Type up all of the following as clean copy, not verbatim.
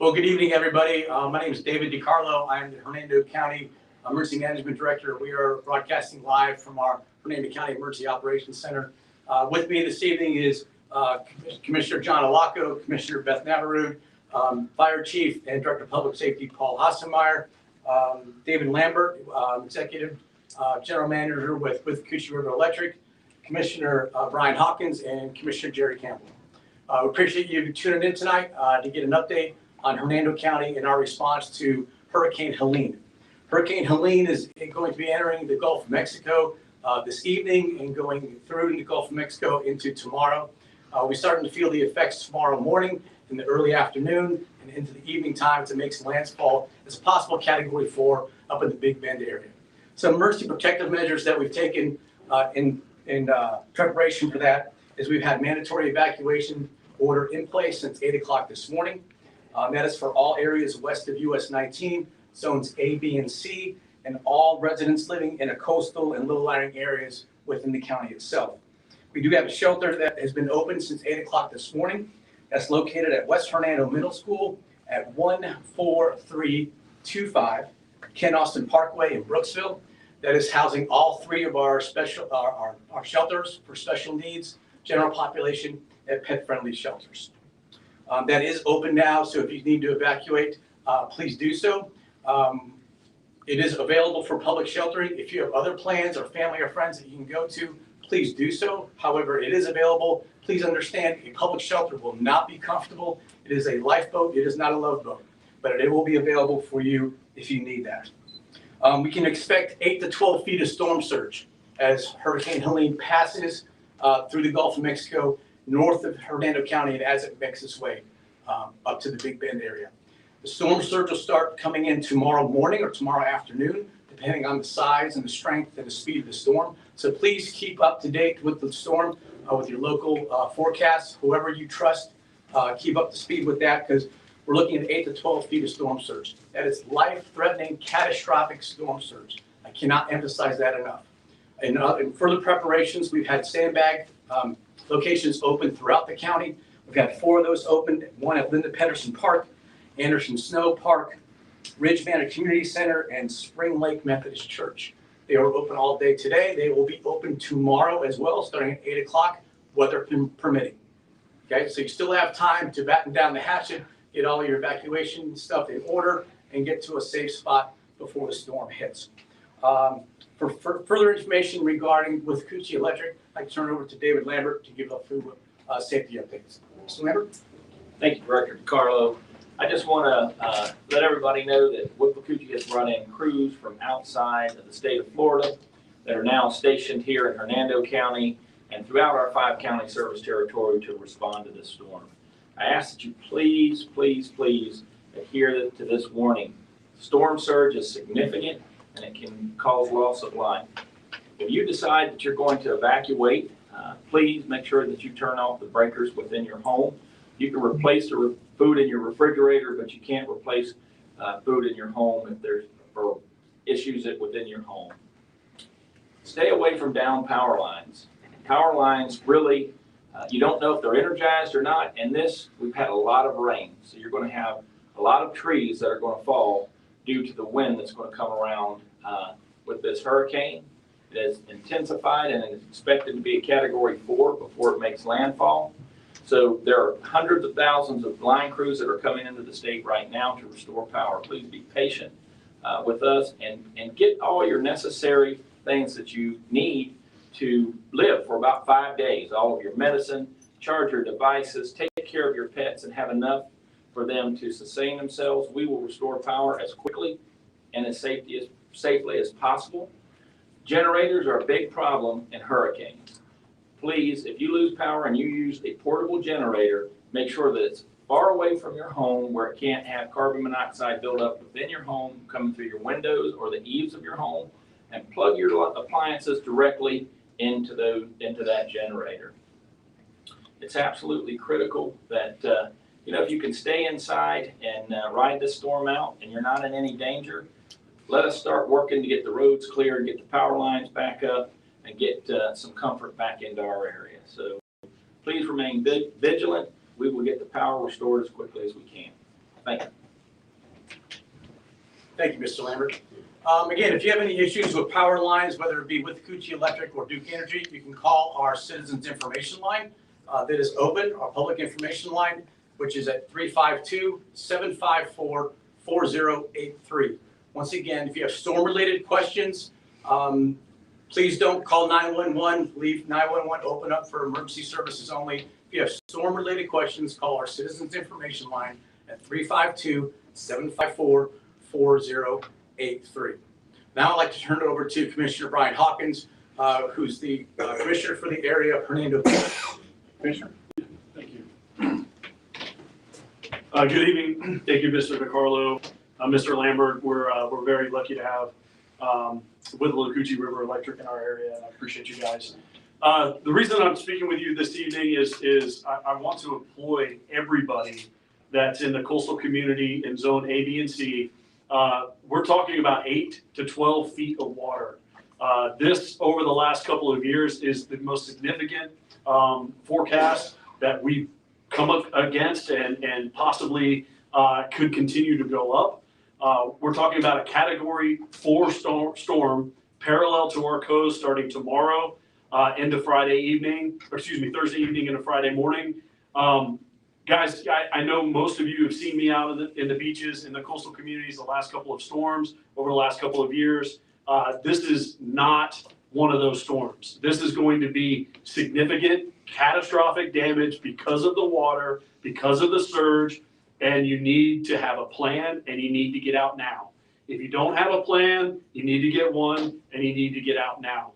Well, good evening, everybody. My name is David DiCarlo. I'm the Hernando County Emergency Management Director. We are broadcasting live from our Hernando County Emergency Operations Center. With me this evening is Commissioner John Alaco, Commissioner Beth Navarud, Fire Chief and Director of Public Safety Paul Hassemeyer, David Lambert, Executive General Manager with Coochie River Electric, Commissioner Brian Hawkins, and Commissioner Jerry Campbell. We appreciate you tuning in tonight to get an update on Hernando County and our response to Hurricane Helene. Hurricane Helene is going to be entering the Gulf of Mexico this evening and going through the Gulf of Mexico into tomorrow. We're starting to feel the effects tomorrow morning, in the early afternoon, and into the evening time to make some landfall as a possible Category 4 up in the Big Bend area. Some emergency protective measures that we've taken in preparation for that is we've had mandatory evacuation order in place since 8 o'clock this morning. That is for all areas west of US 19, zones A, B, and C, and all residents living in a coastal and low-lying areas within the county itself. We do have a shelter that has been open since 8 o'clock this morning. That's located at West Hernando Middle School at 14325 Ken Austin Parkway in Brooksville. That is housing all three of our shelters for special needs, general population, and pet-friendly shelters. That is open now, so if you need to evacuate, please do so. It is available for public sheltering. If you have other plans or family or friends that you can go to, please do so. However, it is available. Please understand a public shelter will not be comfortable. It is a lifeboat. It is not a love boat, but it will be available for you if you need that. We can expect 8 to 12 feet of storm surge as Hurricane Helene passes through the Gulf of Mexico, north of Hernando County, and as it makes its way up to the Big Bend area. The storm surge will start coming in tomorrow morning or tomorrow afternoon, depending on the size and the strength and the speed of the storm. So please keep up to date with the storm, with your local forecasts. Whoever you trust, keep up to speed with that, because we're looking at 8 to 12 feet of storm surge. That is life-threatening, catastrophic storm surge. I cannot emphasize that enough. In further preparations, we've had sandbag locations open throughout the county. We've had 4 of those opened, one at Linda Pedersen Park, Anderson Snow Park, Ridge Manor Community Center, and Spring Lake Methodist Church. They are open all day today. They will be open tomorrow as well, starting at 8 o'clock, weather permitting. Okay, so you still have time to batten down the hatchet, get all your evacuation stuff in order, and get to a safe spot before the storm hits. For further information regarding with Coochie Electric, I turn it over to David Lambert to give a few safety updates. Mr. Lambert? Thank you, Director DiCarlo. I just want to let everybody know that Coochie has brought in crews from outside of the state of Florida that are now stationed here in Hernando County and throughout our 5-county service territory to respond to this storm. I ask that you please, please, please adhere to this warning. Storm surge is significant and it can cause loss of life. If you decide that you're going to evacuate, please make sure that you turn off the breakers within your home. You can replace the food in your refrigerator, but you can't replace food in your home if there's issues within your home. Stay away from down power lines. Power lines really, you don't know if they're energized or not, and we've had a lot of rain, so you're going to have a lot of trees that are going to fall due to the wind that's going to come around with this hurricane. It has intensified and is expected to be a Category 4 before it makes landfall. So there are hundreds of thousands of line crews that are coming into the state right now to restore power. Please be patient with us and get all your necessary things that you need to live for about 5 days. All of your medicine, charge your devices, take care of your pets, and have enough for them to sustain themselves. We will restore power as quickly and as safely as possible. Generators are a big problem in hurricanes. Please, if you lose power and you use a portable generator, make sure that it's far away from your home where it can't have carbon monoxide build up within your home, coming through your windows or the eaves of your home, and plug your appliances directly into that generator. It's absolutely critical that if you can stay inside and ride this storm out and you're not in any danger, let us start working to get the roads clear, get the power lines back up, and get some comfort back into our area. So please remain vigilant. We will get the power restored as quickly as we can. Thank you. Thank you, Mr. Lambert. Again, if you have any issues with power lines, whether it be with Coochie Electric or Duke Energy, you can call our Citizens Information Line that is open, our public information line, which is at 352-754-4083. Once again, if you have storm-related questions, please don't call 911. Leave 911 open up for emergency services only. If you have storm-related questions, call our Citizens Information Line at 352-754-4083. Now I'd like to turn it over to Commissioner Brian Hawkins, who's the Commissioner for the area of Hernando Beach. Commissioner. Thank you. Good evening. Thank you, Mr. DiCarlo. Mr. Lambert, we're very lucky to have with the Coochie River Electric in our area, and I appreciate you guys. The reason I'm speaking with you this evening is I want to employ everybody that's in the coastal community in zone A, B, and C. We're talking about 8 to 12 feet of water. This, over the last couple of years, is the most significant forecast that we've come up against and possibly could continue to go up. We're talking about a Category 4 storm parallel to our coast starting tomorrow into Thursday evening into Friday morning. Guys, I know most of you have seen me out in the beaches in the coastal communities the last couple of storms over the last couple of years. This is not one of those storms. This is going to be significant, catastrophic damage because of the water, because of the surge, and you need to have a plan and you need to get out now. If you don't have a plan, you need to get one and you need to get out now.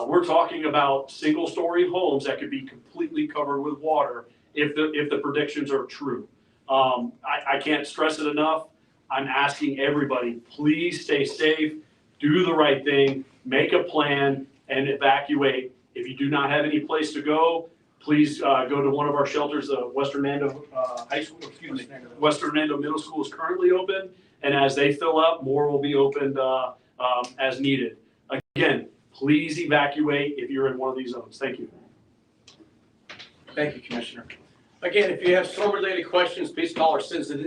We're talking about single-story homes that could be completely covered with water if the predictions are true. I can't stress it enough. I'm asking everybody, please stay safe, do the right thing, make a plan, and evacuate. If you do not have any place to go, please go to one of our shelters. Western Hernando Western Hernando Middle School is currently open, and as they fill up, more will be opened as needed. Again, please evacuate if you're in one of these zones. Thank you. Thank you, Commissioner. Again, if you have storm-related questions, please call our Citizens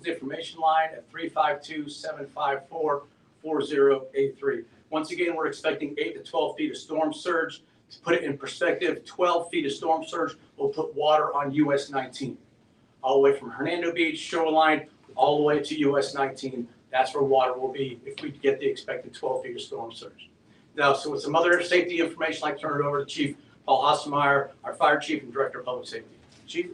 Information Line at 352-754-4083. Once again, we're expecting 8 to 12 feet of storm surge. To put it in perspective, 12 feet of storm surge will put water on US 19. All the way from Hernando Beach shoreline, all the way to US 19. That's where water will be if we get the expected 12 feet of storm surge. Now, so with some other safety information, I'd like to turn it over to Chief Paul Hassemeyer, our Fire Chief and Director of Public Safety. Chief.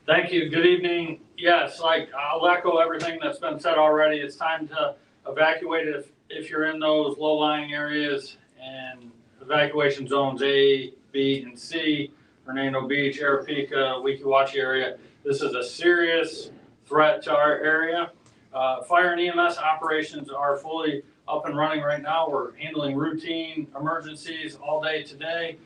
Thank you. Good evening. Yes, I'll echo everything that's been said already. It's time to evacuate if you're in those low-lying areas, and evacuation zones A, B, and C, Hernando Beach, Arapica, Weeki Wachee area. This is a serious threat to our area. Fire and EMS operations are fully up and running right now. We're handling routine emergencies all day today.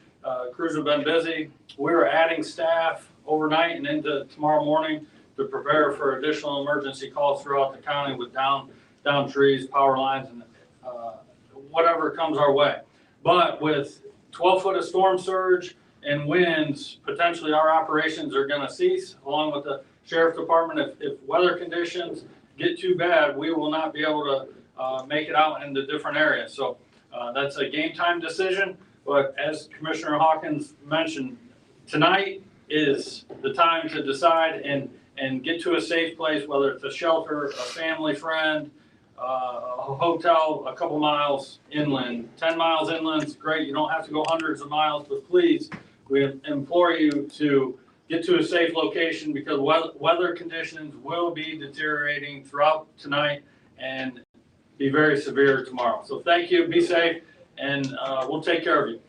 Crews have been busy. We're adding staff overnight and into tomorrow morning to prepare for additional emergency calls throughout the county with down trees, power lines, and whatever comes our way. But with 12 foot of storm surge and winds, potentially our operations are going to cease, along with the Sheriff's Department. If weather conditions get too bad, we will not be able to make it out into different areas. So that's a game time decision. But as Commissioner Hawkins mentioned, tonight is the time to decide and get to a safe place, whether it's a shelter, a family friend, a hotel a couple miles inland. 10 miles inland is great. You don't have to go hundreds of miles, but please, we implore you to get to a safe location because weather conditions will be deteriorating throughout tonight and be very severe tomorrow. So thank you, be safe, and we'll take care of you.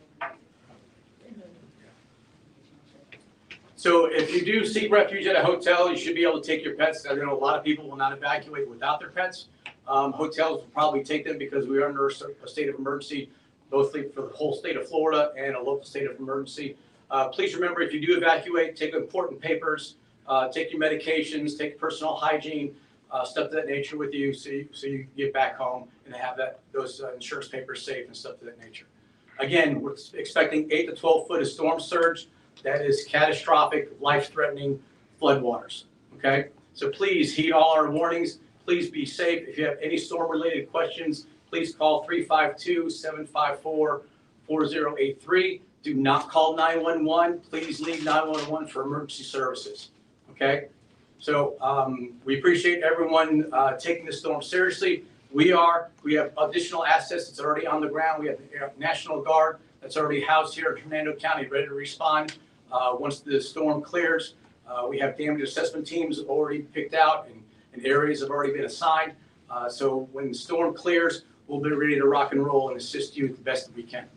So if you do seek refuge at a hotel, you should be able to take your pets. I know a lot of people will not evacuate without their pets. Hotels will probably take them because we are under a state of emergency, both for the whole state of Florida and a local state of emergency. Please remember, if you do evacuate, take important papers, take your medications, take personal hygiene, stuff of that nature with you so you can get back home and have those insurance papers safe and stuff of that nature. Again, we're expecting 8 to 12 foot of storm surge. That is catastrophic, life-threatening floodwaters. Okay, so please heed all our warnings. Please be safe. If you have any storm-related questions, please call 352-754-4083. Do not call 911. Please leave 911 for emergency services. Okay, so we appreciate everyone taking this storm seriously. We have additional assets that's already on the ground. We have the National Guard that's already housed here in Hernando County, ready to respond once the storm clears. We have damage assessment teams already picked out and areas have already been assigned. So when the storm clears, we'll be ready to rock and roll and assist you the best that we can.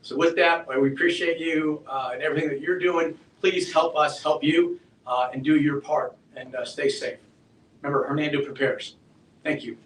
So with that, we appreciate you and everything that you're doing. Please help us help you and do your part and stay safe. Remember, Hernando prepares. Thank you.